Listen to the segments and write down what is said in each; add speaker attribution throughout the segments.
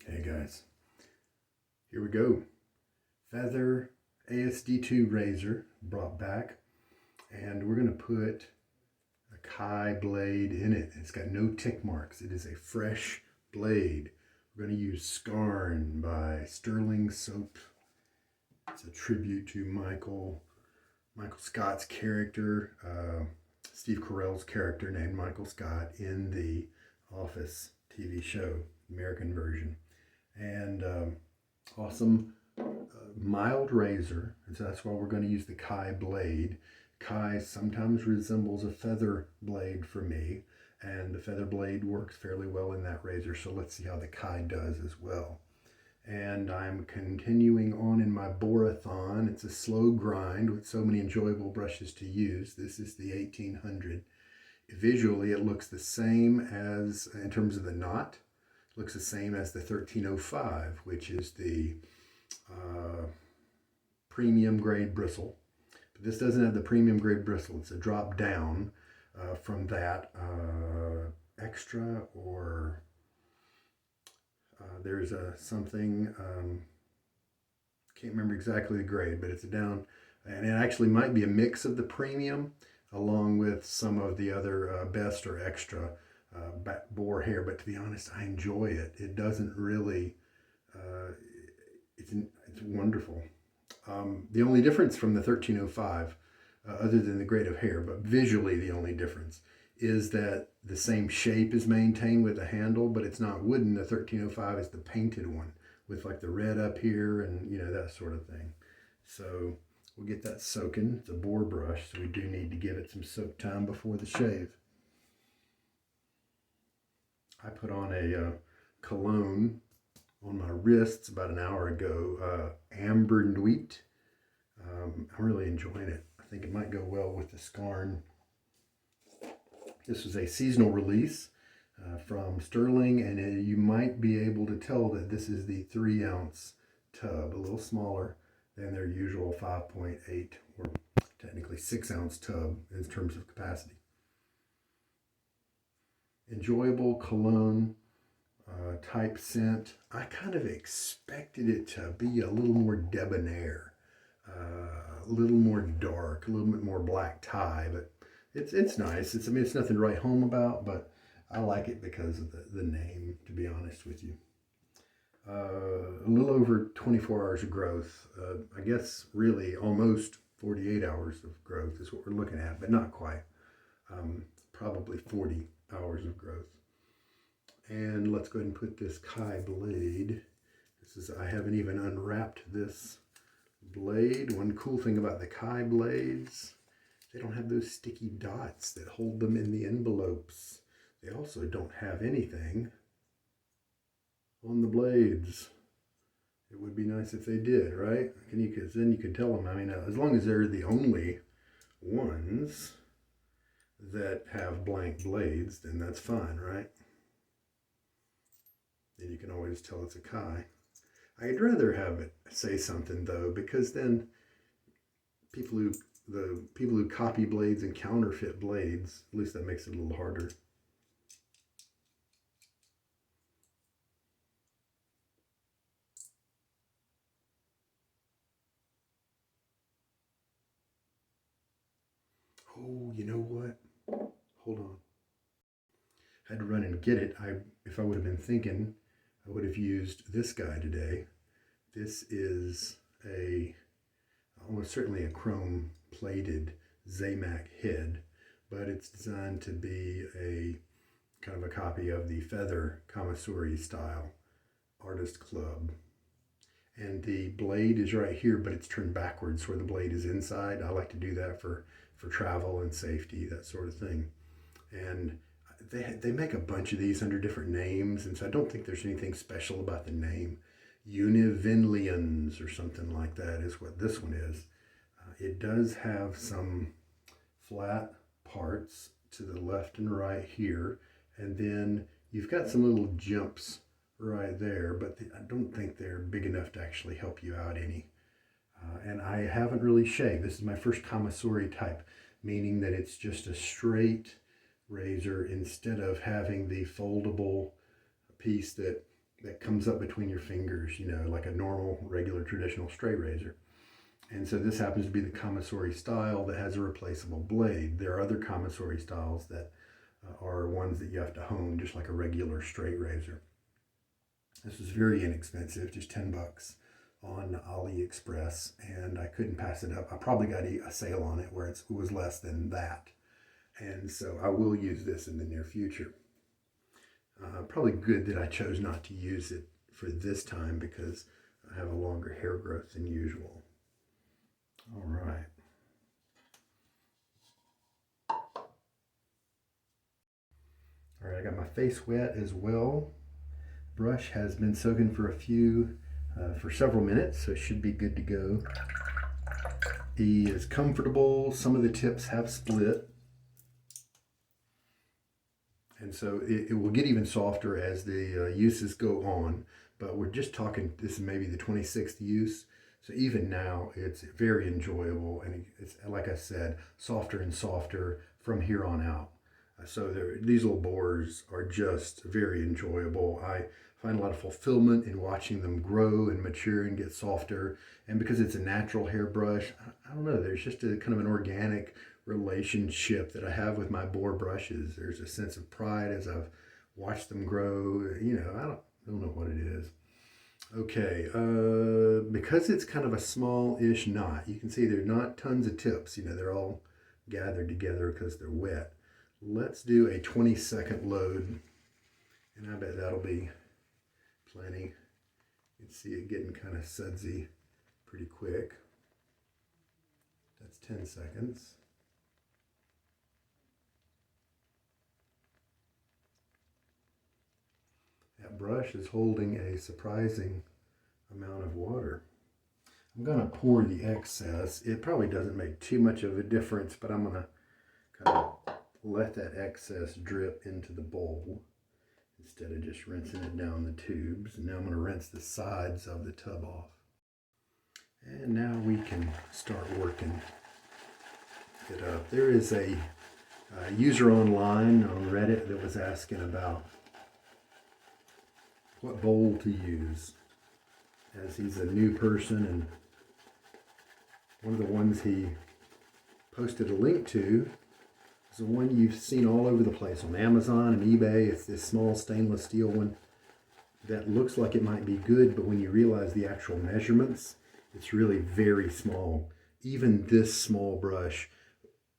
Speaker 1: Hey guys, here we go. Feather AS-D2 razor brought back, and we're going to put a Kai blade in it. It's got no tick marks. It is a fresh blade. We're going to use Scarn by Stirling Soap. It's a tribute to Michael Scott's character, Steve Carell's character named Michael Scott in the Office TV show, American version. And awesome mild razor, and so that's why we're going to use the Kai blade. Kai sometimes resembles a feather blade for me, and the feather blade works fairly well in that razor, so let's see how the Kai does as well. And I'm continuing on in my Boarathon. It's a slow grind with so many enjoyable brushes to use. This is the 1800. Visually it looks the same as, in terms of the knot, looks the same as the 1305, which is the premium grade bristle. But this doesn't have the premium grade bristle. It's a drop down from that extra, or there's something, can't remember exactly the grade, but it's a down, and it actually might be a mix of the premium along with some of the other best or extra boar hair, but to be honest, I enjoy it. It doesn't really, it's wonderful. The only difference from the 1305, other than the grade of hair, but visually the only difference, is that the same shape is maintained with the handle, but it's not wooden. The 1305 is the painted one with like the red up here and, you know, that sort of thing. So we'll get that soaking. It's a boar brush, so we do need to give it some soak time before the shave. I put on a cologne on my wrists about an hour ago, Amber Nuit. I'm really enjoying it. I think it might go well with the Scarn. This was a seasonal release from Stirling, and you might be able to tell that this is the 3-ounce tub, a little smaller than their usual 5.8 or technically 6-ounce tub in terms of capacity. Enjoyable cologne type scent. I kind of expected it to be a little more debonair, a little more dark, a little bit more black tie, but it's nice. I mean, it's nothing to write home about, but I like it because of the name, to be honest with you. A little over 24 hours of growth. I guess really almost 48 hours of growth is what we're looking at, but not quite. Probably 40 hours of growth. And let's go ahead and put this Kai blade. I haven't even unwrapped this blade. One cool thing about the Kai blades, they don't have those sticky dots that hold them in the envelopes. They also don't have anything on the blades. It would be nice if they did, right? Because then you could tell them, I mean, as long as they're the only ones that have blank blades, then that's fine, right? Then you can always tell it's a Kai. I'd rather have it say something though, because then the people who copy blades and counterfeit blades, at least that makes it a little harder. Oh, you know what? Hold on. I had to run and get it. If I would have been thinking, I would have used this guy today. This is almost certainly a chrome plated Semogue head, but it's designed to be a kind of a copy of the Feather Kamasuri style Artist Club. And the blade is right here, but it's turned backwards where the blade is inside. I like to do that for travel and safety, that sort of thing. And they make a bunch of these under different names, and so I don't think there's anything special about the name. Univinlians or something like that is what this one is. It does have some flat parts to the left and right here, and then you've got some little jumps right there, but I don't think they're big enough to actually help you out any. And I haven't really shaved. This is my first Kamasuri type, meaning that it's just a straight razor instead of having the foldable piece that that comes up between your fingers, you know, like a normal, regular, traditional straight razor. And so this happens to be the commissary style that has a replaceable blade. There are other commissary styles that are ones that you have to hone, just like a regular straight razor. This was very inexpensive, just 10 bucks on AliExpress, and I couldn't pass it up. I probably got a sale on it where it was less than that. And so I will use this in the near future. Probably good that I chose not to use it for this time because I have a longer hair growth than usual. All right. All right, I got my face wet as well. Brush has been soaking for several minutes, so it should be good to go. He is comfortable. Some of the tips have split. And so it will get even softer as the uses go on, but we're just talking, this is maybe the 26th use. So even now it's very enjoyable, and it's, like I said, softer and softer from here on out. So these little boars are just very enjoyable. I find a lot of fulfillment in watching them grow and mature and get softer. And because it's a natural hairbrush, I don't know, there's just a kind of an organic relationship that I have with my Boar brushes. There's a sense of pride as I've watched them grow. You know, I don't know what it is. Okay, because it's kind of a small-ish knot, you can see there's not tons of tips. You know, they're all gathered together because they're wet. Let's do a 20-second load, and I bet that'll be plenty. You can see it getting kind of sudsy pretty quick. That's 10 seconds. That brush is holding a surprising amount of water. I'm going to pour the excess. It probably doesn't make too much of a difference, but I'm going to kind of let that excess drip into the bowl instead of just rinsing it down the tubes. And now I'm going to rinse the sides of the tub off. And now we can start working it up. There is a user online on Reddit that was asking about what bowl to use, as he's a new person, and one of the ones he posted a link to is the one you've seen all over the place on Amazon and eBay. It's this small stainless steel one that looks like it might be good, but when you realize the actual measurements, it's really very small. Even this small brush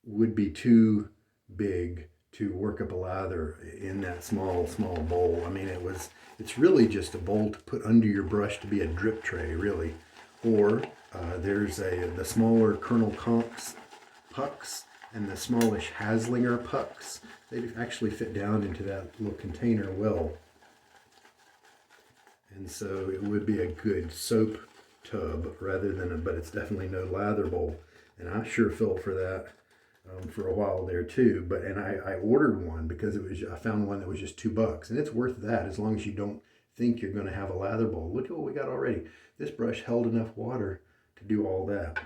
Speaker 1: would be too big to work up a lather in that small bowl. I mean, it's really just a bowl to put under your brush to be a drip tray, really. Or there's the smaller Colonel Conks pucks and the smallish Haslinger pucks. They actually fit down into that little container well. And so it would be a good soap tub rather than but it's definitely no lather bowl. And I sure fell for that for a while there too. And I ordered one because I found one that was just $2, and it's worth that as long as you don't think you're going to have a lather bowl. Look at what we got already. This brush held enough water to do all that.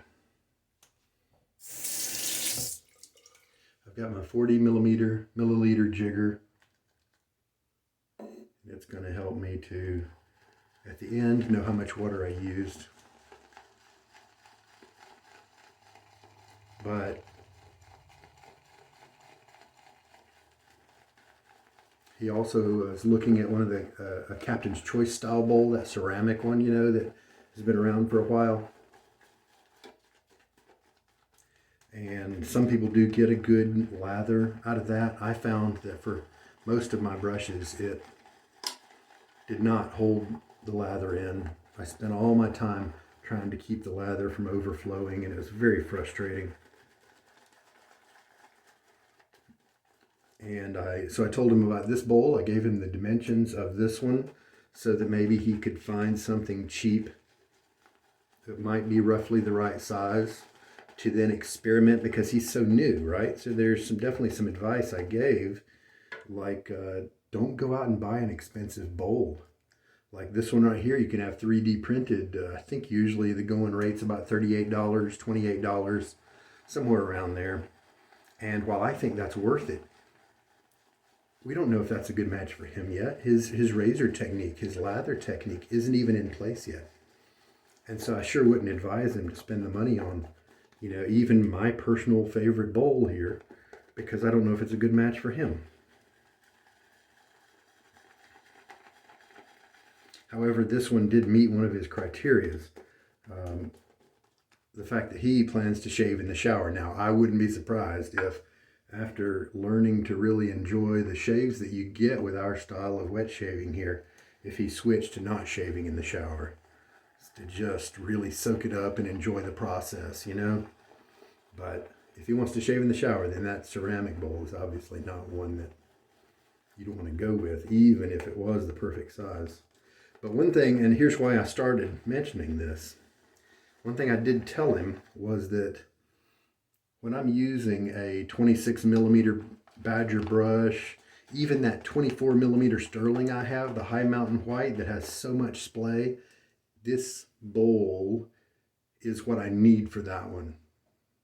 Speaker 1: I've got my 40 milliliter jigger. It's going to help me to, at the end, know how much water I used. But he also is looking at one of the a Captain's Choice style bowl, that ceramic one, you know, that has been around for a while. And some people do get a good lather out of that. I found that for most of my brushes, it did not hold the lather in. I spent all my time trying to keep the lather from overflowing, and it was very frustrating. And so I told him about this bowl. I gave him the dimensions of this one so that maybe he could find something cheap that might be roughly the right size to then experiment, because he's so new, right? So there's definitely some advice I gave, like don't go out and buy an expensive bowl. Like this one right here, you can have 3D printed. I think usually the going rate's about $38, $28, somewhere around there. And while I think that's worth it, we don't know if that's a good match for him yet. His razor technique, his lather technique isn't even in place yet. And so I sure wouldn't advise him to spend the money on, even my personal favorite bowl here, because I don't know if it's a good match for him. However, this one did meet one of his criterias. The fact that he plans to shave in the shower. Now, I wouldn't be surprised if, after learning to really enjoy the shaves that you get with our style of wet shaving here, if he switched to not shaving in the shower, to just really soak it up and enjoy the process, But if he wants to shave in the shower, then that ceramic bowl is obviously not one that you don't want to go with, even if it was the perfect size. But one thing, and here's why I started mentioning this, one thing I did tell him was that when I'm using a 26 millimeter Badger brush, even that 24 millimeter Sterling I have, the High Mountain White that has so much splay, this bowl is what I need for that one.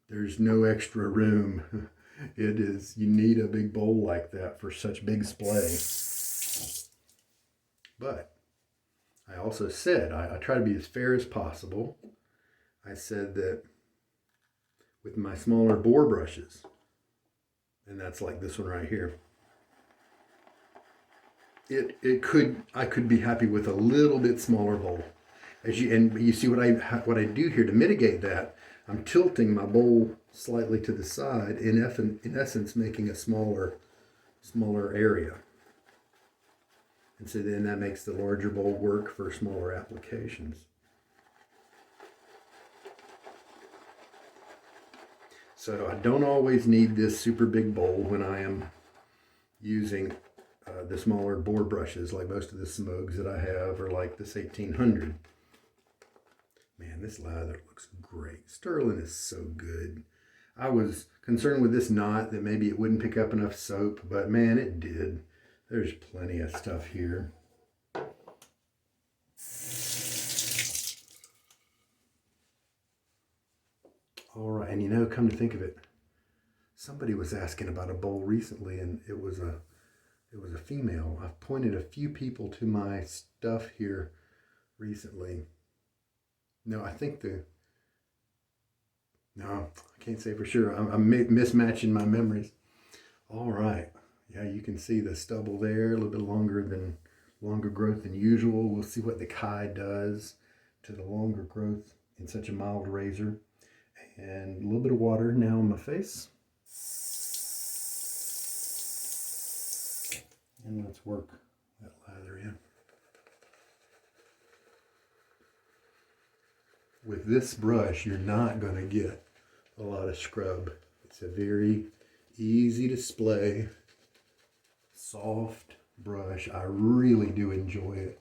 Speaker 1: There's no extra room. It is, you need a big bowl like that for such big splay. But I also said, I try to be as fair as possible. I said that with my smaller Boar brushes, and that's like this one right here, I could be happy with a little bit smaller bowl. And you see what I do here to mitigate that. I'm tilting my bowl slightly to the side, in essence making a smaller area. And so then that makes the larger bowl work for smaller applications. So I don't always need this super big bowl when I am using the smaller Boar brushes, like most of the Semogues that I have, or like this 1800. Man, this lather looks great. Stirling is so good. I was concerned with this knot that maybe it wouldn't pick up enough soap, but man, it did. There's plenty of stuff here. All right, and come to think of it, somebody was asking about a bowl recently, and it was a female. I've pointed a few people to my stuff here recently. No, I can't say for sure. I'm mismatching my memories. All right. Yeah, you can see the stubble there, a little bit longer growth than usual. We'll see what the Kai does to the longer growth in such a mild razor. And a little bit of water now on my face. And let's work that lather in. With this brush, you're not going to get a lot of scrub. It's a very easy to splay, soft brush. I really do enjoy it.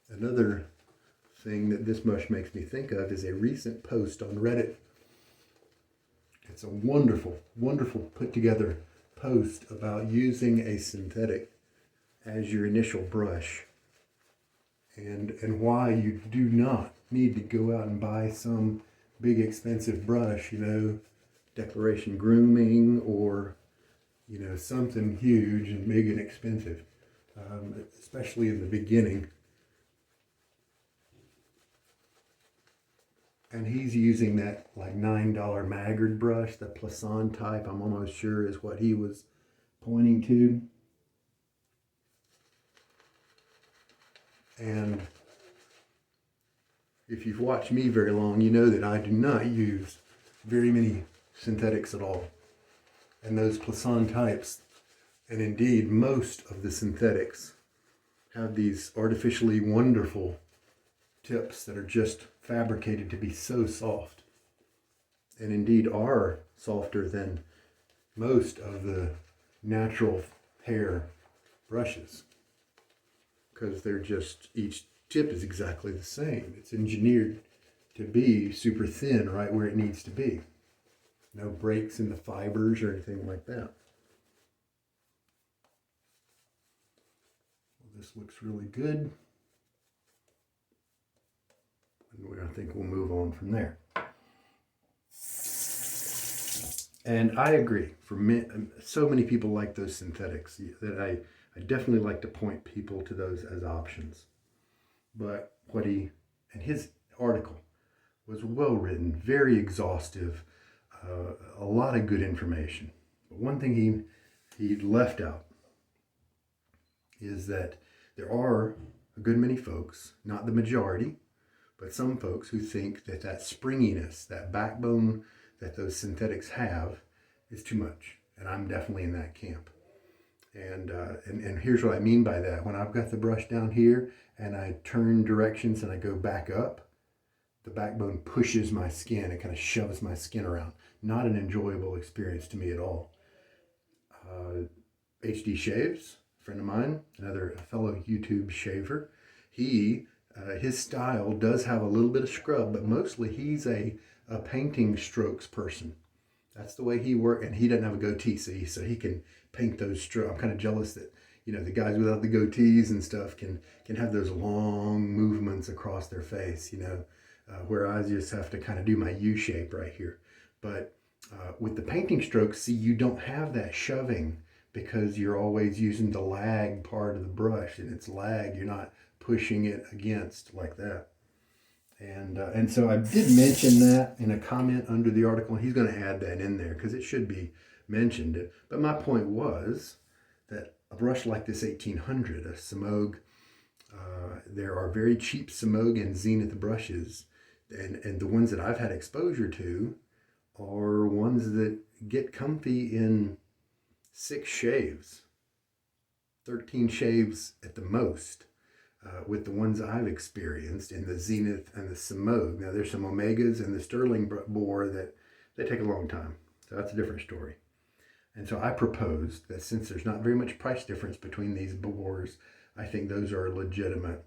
Speaker 1: Another thing that this brush makes me think of is a recent post on Reddit. It's a wonderful, wonderful put together post about using a synthetic as your initial brush, and why you do not need to go out and buy some big expensive brush, Declaration Grooming, or something huge and big and expensive, especially in the beginning. And he's using that like $9 Maggard brush, the Plasson type, I'm almost sure is what he was pointing to. And if you've watched me very long, you know that I do not use very many synthetics at all. And those Plasson types, and indeed most of the synthetics, have these artificially wonderful tips that are just fabricated to be so soft, and indeed are softer than most of the natural hair brushes, because they're just, each tip is exactly the same. It's engineered to be super thin right where it needs to be. No breaks in the fibers or anything like that. Well, this looks really good. And I think we'll move on from there. And I agree. So many people like those synthetics that I definitely like to point people to those as options. But and his article was well written, very exhaustive, a lot of good information. But one thing he left out is that there are a good many folks, not the majority, but some folks who think that that springiness, that backbone that those synthetics have is too much. And I'm definitely in that camp. And here's what I mean by that. When I've got the brush down here and I turn directions and I go back up, the backbone pushes my skin. It kind of shoves my skin around. Not an enjoyable experience to me at all. HD Shaves, a friend of mine, another fellow YouTube shaver, his style does have a little bit of scrub, but mostly he's a painting strokes person. That's the way he works, and he doesn't have a goatee, so he can paint those strokes. I'm kind of jealous that, you know, the guys without the goatees and stuff can have those long movements across their face, you know, where I just have to kind of do my U shape right here. But with the painting strokes, see, you don't have that shoving because you're always using the lag part of the brush, and it's lag. You're not pushing it against like that. And so I did mention that in a comment under the article. He's going to add that in there because it should be mentioned. But my point was that a brush like this 1800, a Semogue, there are very cheap Semogue and Zenith brushes, and the ones that I've had exposure to are ones that get comfy in 6 shaves, 13 shaves at the most. With the ones I've experienced in the Zenith and the Semogue. Now there's some Omegas and the Stirling Boar that they take a long time. So that's a different story. And so I proposed that since there's not very much price difference between these Boars, I think those are legitimate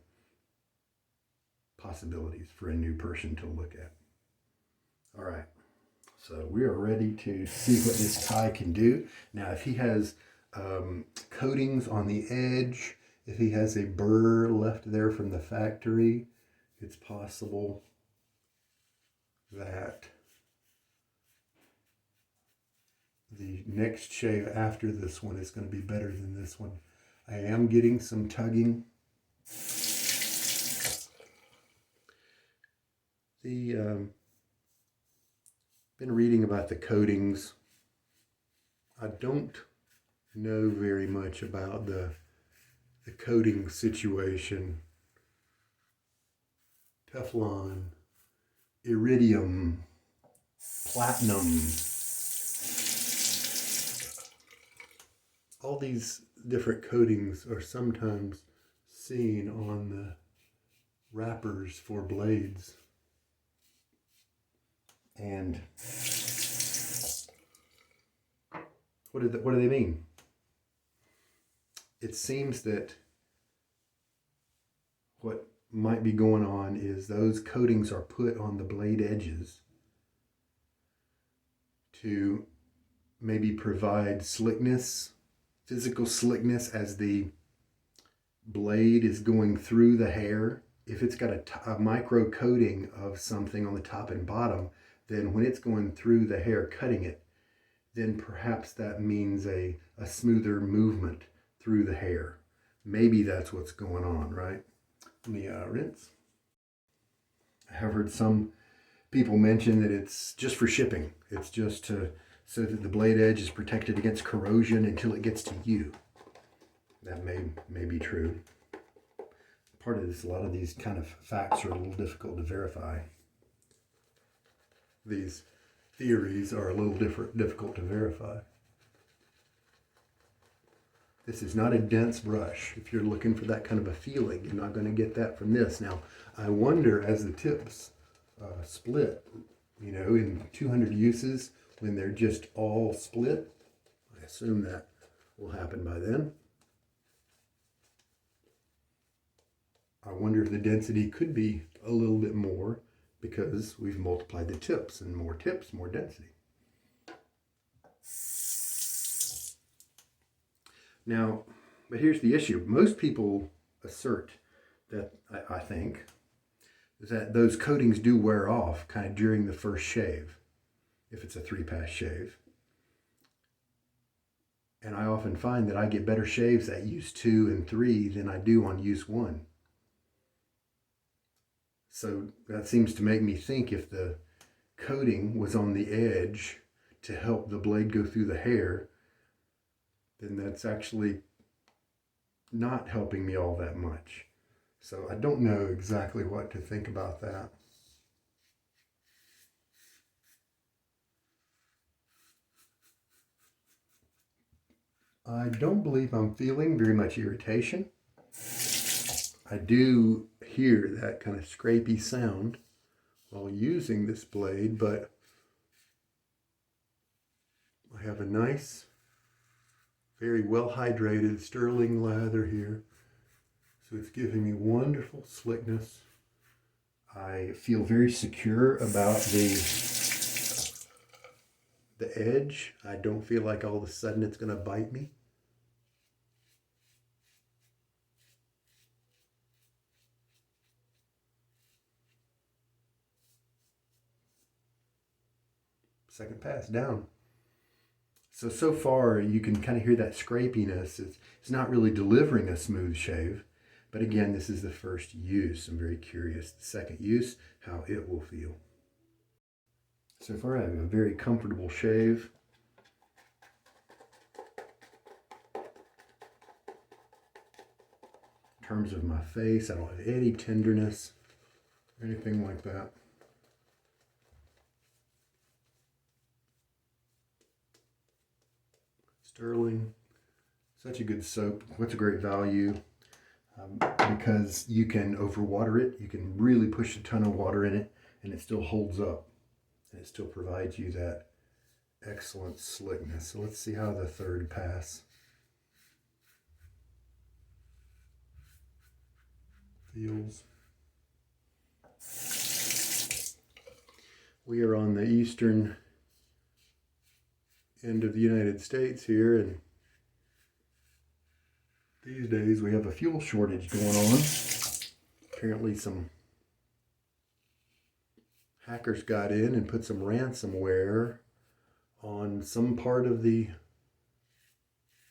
Speaker 1: possibilities for a new person to look at. All right. So we are ready to see what this Kai can do. Now if he has coatings on the edge, if he has a burr left there from the factory, it's possible that the next shave after this one is going to be better than this one. I am getting some tugging. Been reading about the coatings. I don't know very much about the coating situation. Teflon, iridium, platinum, all these different coatings are sometimes seen on the wrappers for blades. And what do they mean? It seems that what might be going on is those coatings are put on the blade edges to maybe provide slickness, physical slickness as the blade is going through the hair. If it's got a micro coating of something on the top and bottom, then when it's going through the hair, cutting it, then perhaps that means a smoother movement through the hair. Maybe that's what's going on, right? Let me rinse. I have heard some people mention that it's just for shipping. It's just so that the blade edge is protected against corrosion until it gets to you. That may be true. Part of this, a lot of these kind of facts are a little difficult to verify. These theories are a little difficult to verify. This is not a dense brush. If you're looking for that kind of a feeling, you're not going to get that from this. Now, I wonder as the tips split, you know, in 200 uses, when they're just all split, I assume that will happen by then. I wonder if the density could be a little bit more because we've multiplied the tips, and more tips, more density. Now, but here's the issue. Most people assert that, I think, that those coatings do wear off kind of during the first shave, if it's a 3-pass shave. And I often find that I get better shaves at use 2 and 3 than I do on use 1. So that seems to make me think if the coating was on the edge to help the blade go through the hair, then that's actually not helping me all that much. So I don't know exactly what to think about that. I don't believe I'm feeling very much irritation. I do hear that kind of scrapey sound while using this blade, but I have a nice, very well hydrated sterling lather here. So it's giving me wonderful slickness. I feel very secure about the edge. I don't feel like all of a sudden it's going to bite me. Second pass down. So far you can kind of hear that scrapiness. It's not really delivering a smooth shave, but again, this is the first use. I'm very curious, the second use, how it will feel. So far I have a very comfortable shave. In terms of my face, I don't have any tenderness or anything like that. Sterling, such a good soap. What's a great value? Because you can overwater it. You can really push a ton of water in it and it still holds up. And it still provides you that excellent slickness. So let's see how the third pass feels. We are on the eastern end of the United States here, and these days we have a fuel shortage going on. Apparently some hackers got in and put some ransomware on some part of the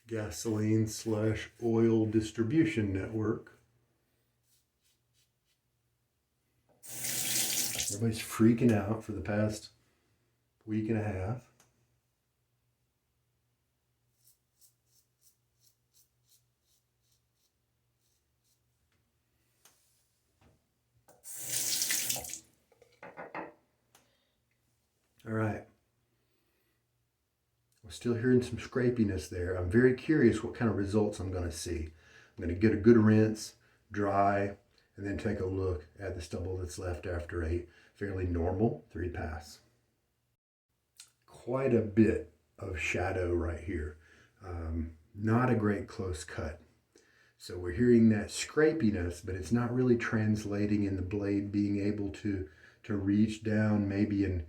Speaker 1: gasoline/oil distribution network. Everybody's freaking out for the past week and a half. All right. We're still hearing some scrapiness there. I'm very curious what kind of results I'm going to see. I'm going to get a good rinse, dry, and then take a look at the stubble that's left after a fairly normal 3 pass. Quite a bit of shadow right here. Not a great close cut. So we're hearing that scrapiness, but it's not really translating in the blade being able to reach down maybe and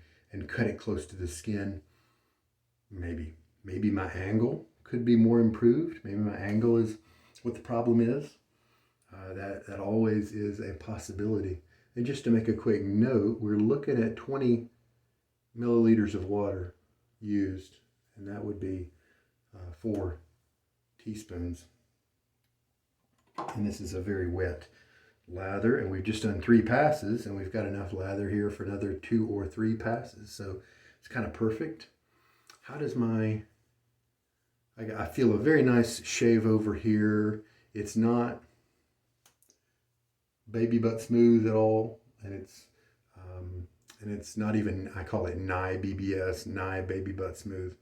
Speaker 1: cut it close to the skin. Maybe my angle could be more improved. Maybe my angle is what the problem is. That always is a possibility. And just to make a quick note, we're looking at 20 milliliters of water used, and that would be 4 teaspoons. And this is a very wet lather, and we've just done 3 passes, and we've got enough lather here for another 2 or 3 passes. So it's kind of perfect. How does I feel a very nice shave over here. It's not baby butt smooth at all, and it's not even, I call it nigh BBS, nigh baby butt smooth,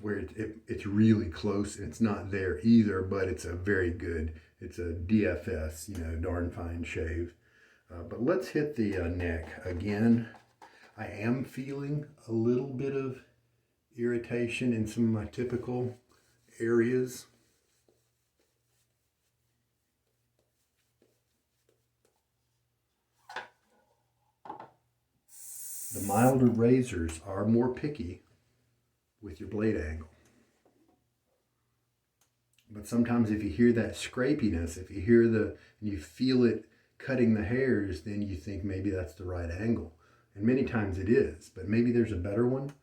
Speaker 1: where it's really close, and it's not there either, but it's a very good, it's a DFS, darn fine shave. But let's hit the neck again. I am feeling a little bit of irritation in some of my typical areas. The milder razors are more picky with your blade angle. But sometimes if you hear that scrapiness, if you hear you feel it cutting the hairs, then you think maybe that's the right angle. And many times it is, but maybe there's a better one.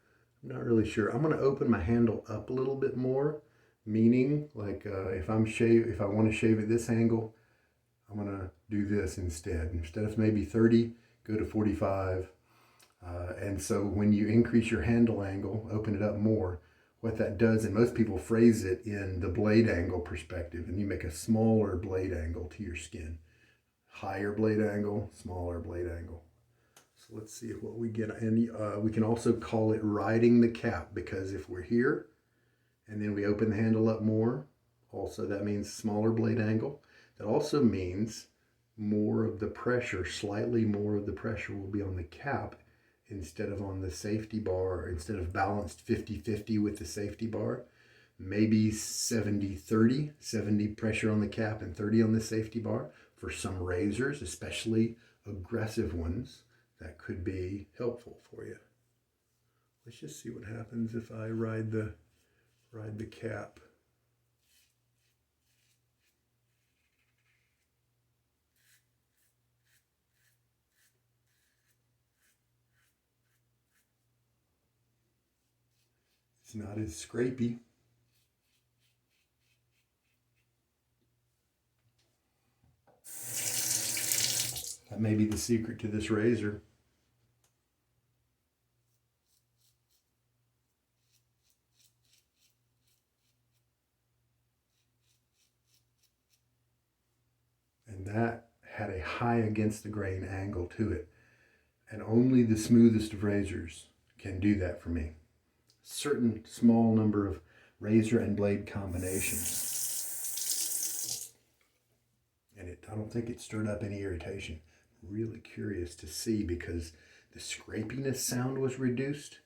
Speaker 1: I'm not really sure. I'm going to open my handle up a little bit more meaning. Like if I want to shave at this angle, I'm gonna do this instead. Instead of maybe 30, go to 45. And so when you increase your handle angle, open it up more, what that does, and most people phrase it in the blade angle perspective, and you make a smaller blade angle to your skin. Higher blade angle, smaller blade angle. So let's see what we get. And we can also call it riding the cap, because if we're here and then we open the handle up more, also that means smaller blade angle. That also means more of the pressure, slightly more of the pressure will be on the cap instead of on the safety bar, instead of balanced 50-50 with the safety bar. Maybe 70-30, 70 pressure on the cap and 30 on the safety bar. For some razors, especially aggressive ones, that could be helpful for you. Let's just see what happens if I ride the cap. It's not as scrapey. That may be the secret to this razor. And that had a high against the grain angle to it. And only the smoothest of razors can do that for me. Certain small number of razor and blade combinations. And I don't think it stirred up any irritation. Really curious to see, because the scrapiness sound was reduced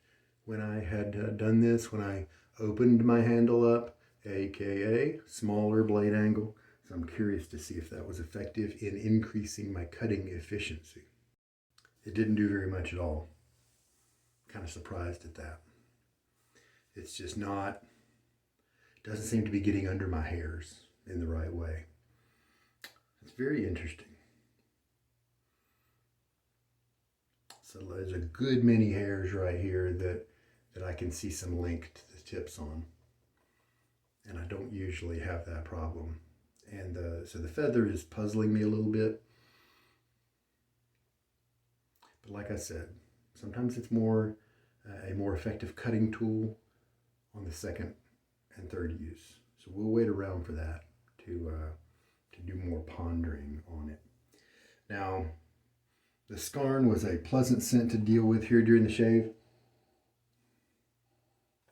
Speaker 1: when I had done this, when I opened my handle up, aka smaller blade angle. So I'm curious to see if that was effective in increasing my cutting efficiency. It didn't do very much at all. Kind of surprised at that. It's just not, doesn't seem to be getting under my hairs in the right way. It's very interesting. So there's a good many hairs right here that I can see some link to the tips on. And I don't usually have that problem. And so the feather is puzzling me a little bit. But like I said, sometimes it's a more effective cutting tool on the second and third use. So we'll wait around for that to do more pondering on it. Now, the Scarn was a pleasant scent to deal with here during the shave.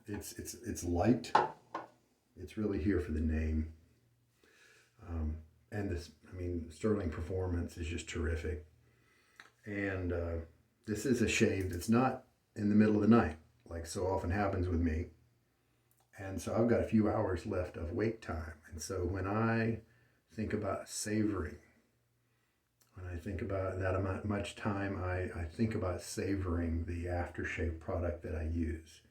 Speaker 1: It's light. It's really here for the name. And this, Stirling Performance is just terrific. And this is a shave that's not in the middle of the night, like so often happens with me. And so I've got a few hours left of wake time. And so when I think about savoring, when I think about that much time, I think about savoring the aftershave product that I use.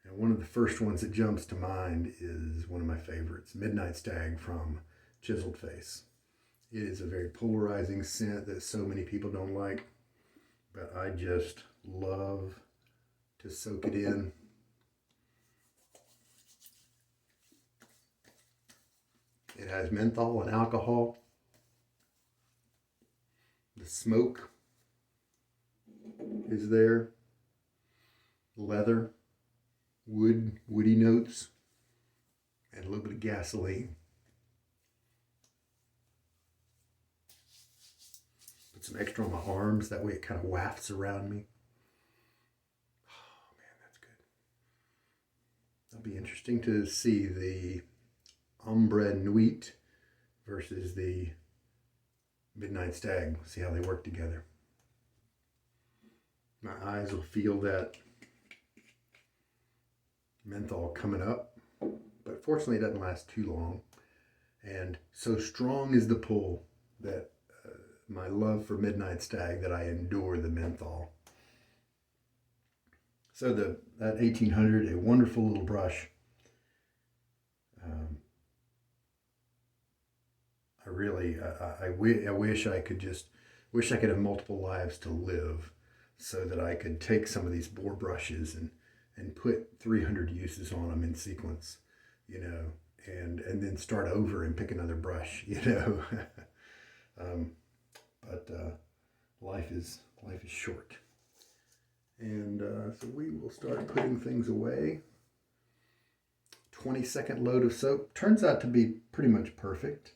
Speaker 1: And one of the first ones that jumps to mind is one of my favorites, Midnight Stag from Chiseled Face. It is a very polarizing scent that so many people don't like, but I just love to soak it in. It has menthol and alcohol. The smoke is there. Leather, woody notes, and a little bit of gasoline. Put some extra on my arms, that way it kind of wafts around me. Oh man, that's good. It'll be interesting to see the Ombre Nuit versus the Midnight Stag. See how they work together. My eyes will feel that menthol coming up, but fortunately it doesn't last too long. And so strong is the pull that my love for Midnight Stag that I endure the menthol. So that 1800, a wonderful little brush. I wish I could have multiple lives to live, so that I could take some of these Boar brushes and put 300 uses on them in sequence, and then start over and pick another brush, you know. But life is short. And so we will start putting things away. 20-second load of soap. Turns out to be pretty much perfect.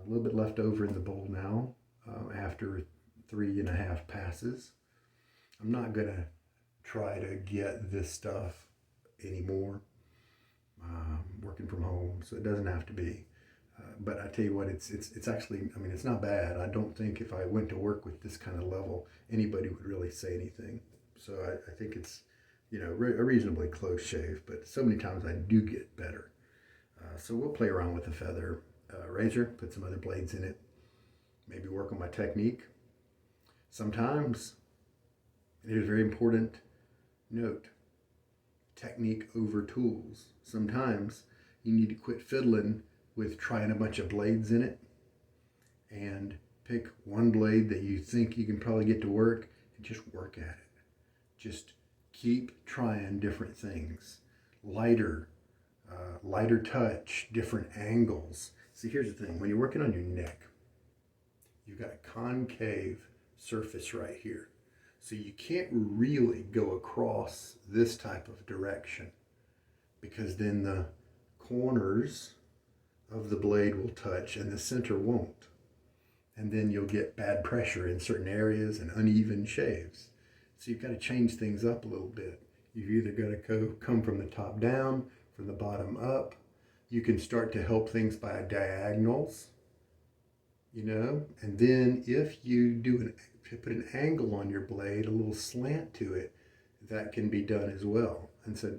Speaker 1: A little bit left over in the bowl now after 3.5 passes. I'm not going to try to get this stuff anymore. Working from home, so it doesn't have to be. But I tell you what, it's actually, I mean, it's not bad. I don't think if I went to work with this kind of level, anybody would really say anything. So I think it's, you know, a reasonably close shave, but so many times I do get better. So we'll play around with the feather razor, put some other blades in it, maybe work on my technique. Sometimes, and here's a very important note, technique over tools. Sometimes you need to quit fiddling with trying a bunch of blades in it and pick one blade that you think you can probably get to work and just work at it. Just keep trying different things. Lighter touch, different angles. See, here's the thing. When you're working on your neck, you've got a concave surface right here. So you can't really go across this type of direction because then the corners of the blade will touch and the center won't. And then you'll get bad pressure in certain areas and uneven shaves. So you've got to change things up a little bit. You've either got to come from the top down, from the bottom up. You can start to help things by diagonals, you know, and then if you put an angle on your blade, a little slant to it, that can be done as well. And so,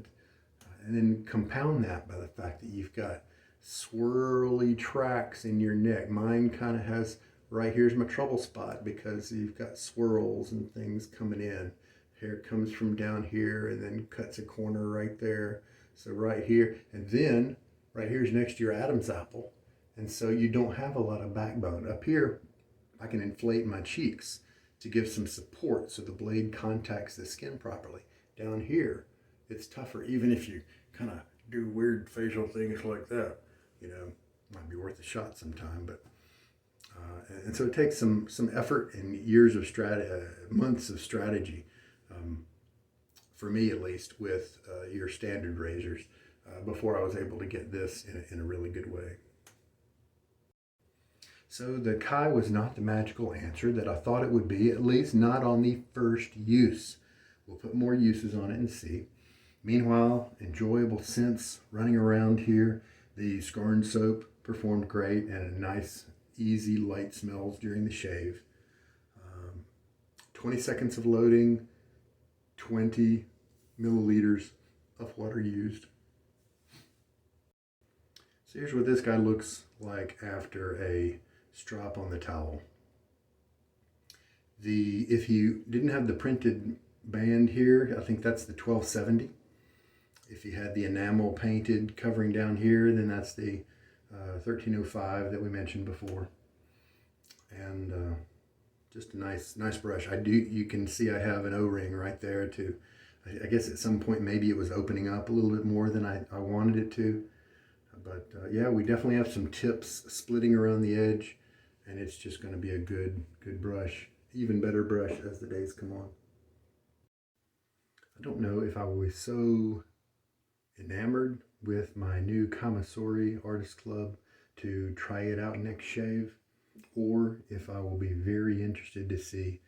Speaker 1: and then compound that by the fact that you've got swirly tracks in your neck. Mine kind of has, right here's my trouble spot because you've got swirls and things coming in. Hair comes from down here and then cuts a corner right there. So right here, and then right here's next to your Adam's apple. And so you don't have a lot of backbone. Up here, I can inflate my cheeks to give some support so the blade contacts the skin properly. Down here, it's tougher, even if you kind of do weird facial things like that. You know, might be worth a shot sometime, but and so it takes some effort and years of months of strategy, for me at least, with your standard razors before I was able to get this in a really good way. So the Kai was not the magical answer that I thought it would be, at least not on the first use. We'll put more uses on it and see. Meanwhile, enjoyable scents running around here. The Scarn soap performed great and a nice, easy, light smells during the shave. 20 seconds of loading, 20 milliliters of water used. So here's what this guy looks like after a strap on the towel. If you didn't have the printed band here, I think that's the 1270. If you had the enamel painted covering down here, then that's the 1305 that we mentioned before. And just a nice brush. You can see I have an O-ring right there too. I guess at some point maybe it was opening up a little bit more than I wanted it to. But yeah, we definitely have some tips splitting around the edge, and it's just going to be a good brush, even better brush as the days come on. I don't know if I was so enamored with my new Kamasori Artist Club to try it out next shave, or if I will be very interested to see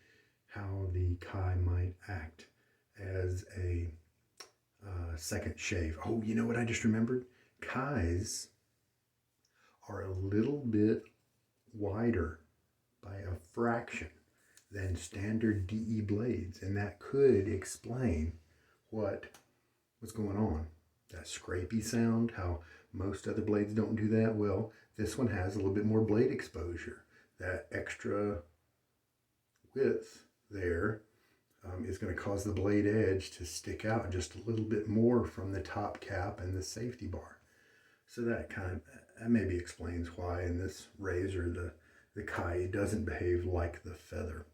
Speaker 1: how the Kai might act as a second shave. Oh, you know what I just remembered? Kais are a little bit wider by a fraction than standard DE blades, and that could explain what was going on. That scrapey sound, how most other blades don't do that. Well, this one has a little bit more blade exposure. That extra width there is going to cause the blade edge to stick out just a little bit more from the top cap and the safety bar. So that maybe explains why in this razor the Kai doesn't behave like the feather.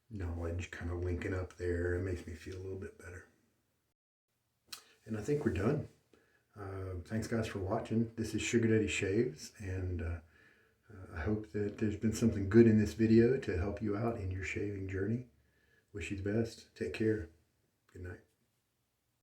Speaker 1: Knowledge kind of linking up there. It makes me feel a little bit better. And I think we're done. Thanks guys for watching. This is Sugar Daddy Shaves, and I hope that there's been something good in this video to help you out in your shaving journey. Wish you the best. Take care. Good night.